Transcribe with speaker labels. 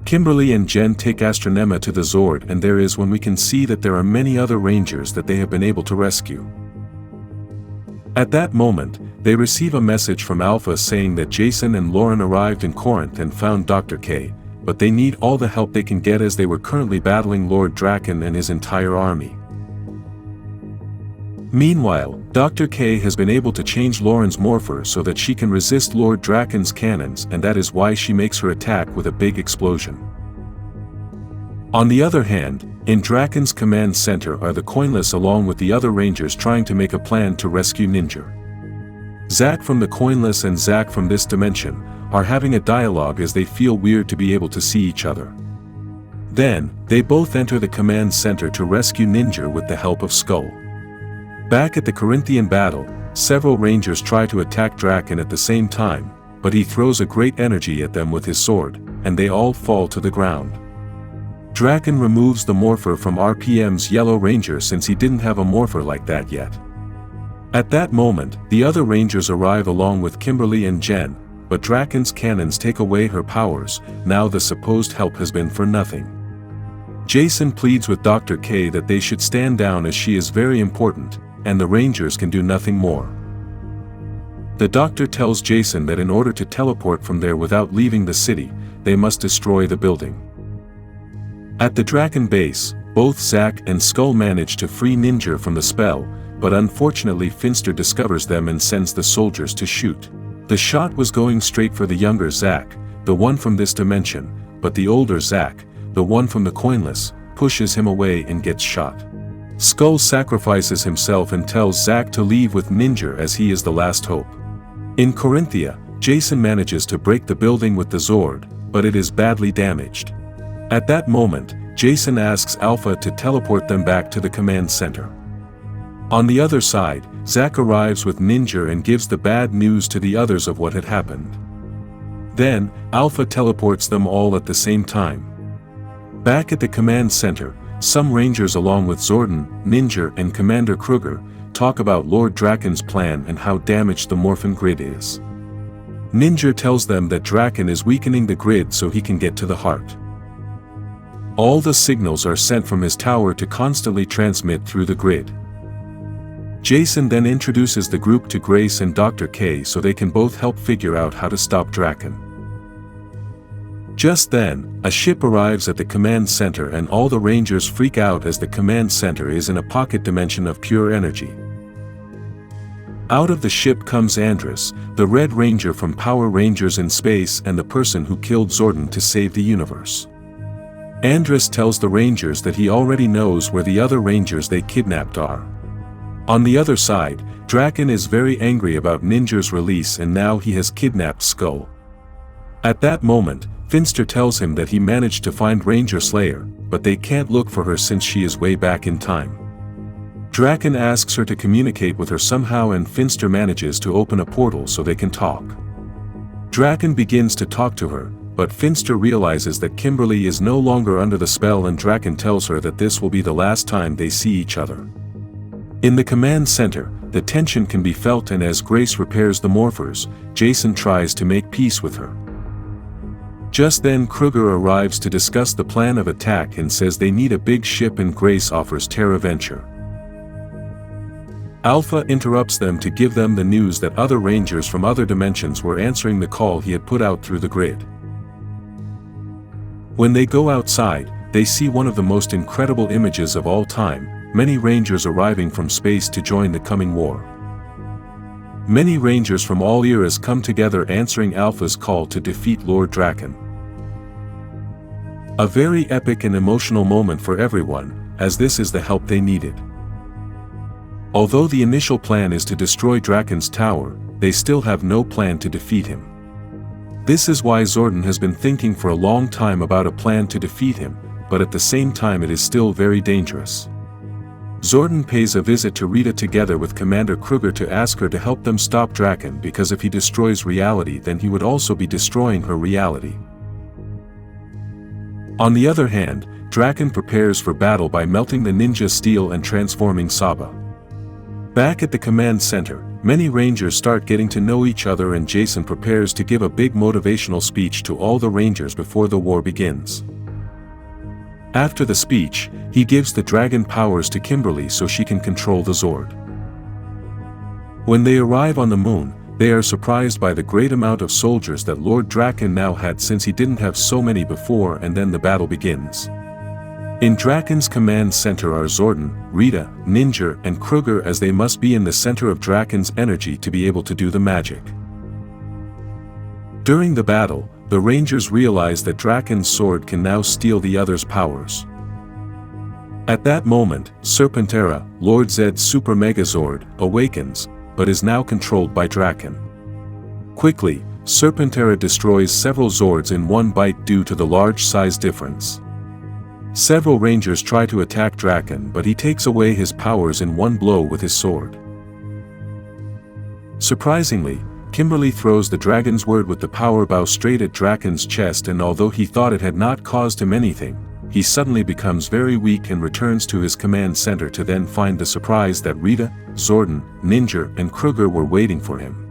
Speaker 1: Kimberly and Jen take Astronema to the Zord, and there is when we can see that there are many other Rangers that they have been able to rescue. At that moment, they receive a message from Alpha saying that Jason and Lauren arrived in Corinth and found Dr. K, but they need all the help they can get as they were currently battling Lord Drakkon and his entire army. Meanwhile, Dr. K has been able to change Lauren's morpher so that she can resist Lord Drakkon's cannons, and that is why she makes her attack with a big explosion. On the other hand, in Drakkon's command center are the Coinless along with the other Rangers trying to make a plan to rescue Ninja. Zack from the Coinless and Zack from this dimension are having a dialogue as they feel weird to be able to see each other. Then, they both enter the command center to rescue Ninja with the help of Skull. Back at the Corinthian battle, several Rangers try to attack Drakkon at the same time, but he throws a great energy at them with his sword, and they all fall to the ground. Drakkon removes the morpher from RPM's Yellow Ranger since he didn't have a morpher like that yet. At that moment, the other Rangers arrive along with Kimberly and Jen, but Drakkon's cannons take away her powers. Now the supposed help has been for nothing. Jason pleads with Dr. K that they should stand down as she is very important, and the Rangers can do nothing more. The doctor tells Jason that in order to teleport from there without leaving the city, they must destroy the building. At the Drakkon base, both Zack and Skull manage to free Ninja from the spell, but unfortunately Finster discovers them and sends the soldiers to shoot. The shot was going straight for the younger Zack, the one from this dimension, but the older Zack, the one from the Coinless, pushes him away and gets shot. Skull sacrifices himself and tells Zack to leave with Ninja as he is the last hope. In Corinthia, Jason manages to break the building with the Zord, but it is badly damaged. At that moment, Jason asks Alpha to teleport them back to the command center. On the other side, Zack arrives with Ninja and gives the bad news to the others of what had happened. Then, Alpha teleports them all at the same time. Back at the command center, some Rangers along with Zordon, Ninja and Commander Kruger talk about Lord Drakkon's plan and how damaged the Morphin grid is. Ninja tells them that Drakkon is weakening the grid so he can get to the heart. All the signals are sent from his tower to constantly transmit through the grid. Jason then introduces the group to Grace and Dr. K so they can both help figure out how to stop Drakkon. Just then, a ship arrives at the command center and all the Rangers freak out as the command center is in a pocket dimension of pure energy. Out of the ship comes Andrus, the Red Ranger from Power Rangers in Space and the person who killed Zordon to save the universe. Andrus tells the Rangers that he already knows where the other Rangers they kidnapped are. On the other side, Drakkon is very angry about Ninja's release and now he has kidnapped Skull. At that moment, Finster tells him that he managed to find Ranger Slayer, but they can't look for her since she is way back in time. Drakkon asks her to communicate with her somehow and Finster manages to open a portal so they can talk. Drakkon begins to talk to her, but Finster realizes that Kimberly is no longer under the spell and Drakkon tells her that this will be the last time they see each other. In the command center, the tension can be felt and as Grace repairs the morphers, Jason tries to make peace with her. Just then Kruger arrives to discuss the plan of attack and says they need a big ship and Grace offers Terra Venture. Alpha interrupts them to give them the news that other Rangers from other dimensions were answering the call he had put out through the grid. When they go outside, they see one of the most incredible images of all time, many Rangers arriving from space to join the coming war. Many Rangers from all eras come together answering Alpha's call to defeat Lord Drakkon. A very epic and emotional moment for everyone, as this is the help they needed. Although the initial plan is to destroy Drakkon's tower, they still have no plan to defeat him. This is why Zordon has been thinking for a long time about a plan to defeat him, but at the same time it is still very dangerous. Zordon pays a visit to Rita together with Commander Kruger to ask her to help them stop Drakkon because if he destroys reality then he would also be destroying her reality. On the other hand, Drakkon prepares for battle by melting the ninja steel and transforming Saba. Back at the command center, many Rangers start getting to know each other and Jason prepares to give a big motivational speech to all the Rangers before the war begins. After the speech, he gives the dragon powers to Kimberly so she can control the Zord. When they arrive on the moon, they are surprised by the great amount of soldiers that Lord Drakkon now had since he didn't have so many before, and then the battle begins. In Drakkon's command center are Zordon, Rita, Ninja, and Kruger, as they must be in the center of Drakkon's energy to be able to do the magic. During the battle, the Rangers realize that Drakkon's sword can now steal the others' powers. At that moment, Serpentera, Lord Zed's Super Megazord, awakens, but is now controlled by Drakkon. Quickly, Serpentera destroys several Zords in one bite due to the large size difference. Several Rangers try to attack Drakkon, but he takes away his powers in one blow with his sword. Surprisingly, Kimberly throws the dragon's word with the power bow straight at Drakkon's chest, and although he thought it had not caused him anything, he suddenly becomes very weak and returns to his command center to then find the surprise that Rita, Zordon, Ninja, and Kruger were waiting for him.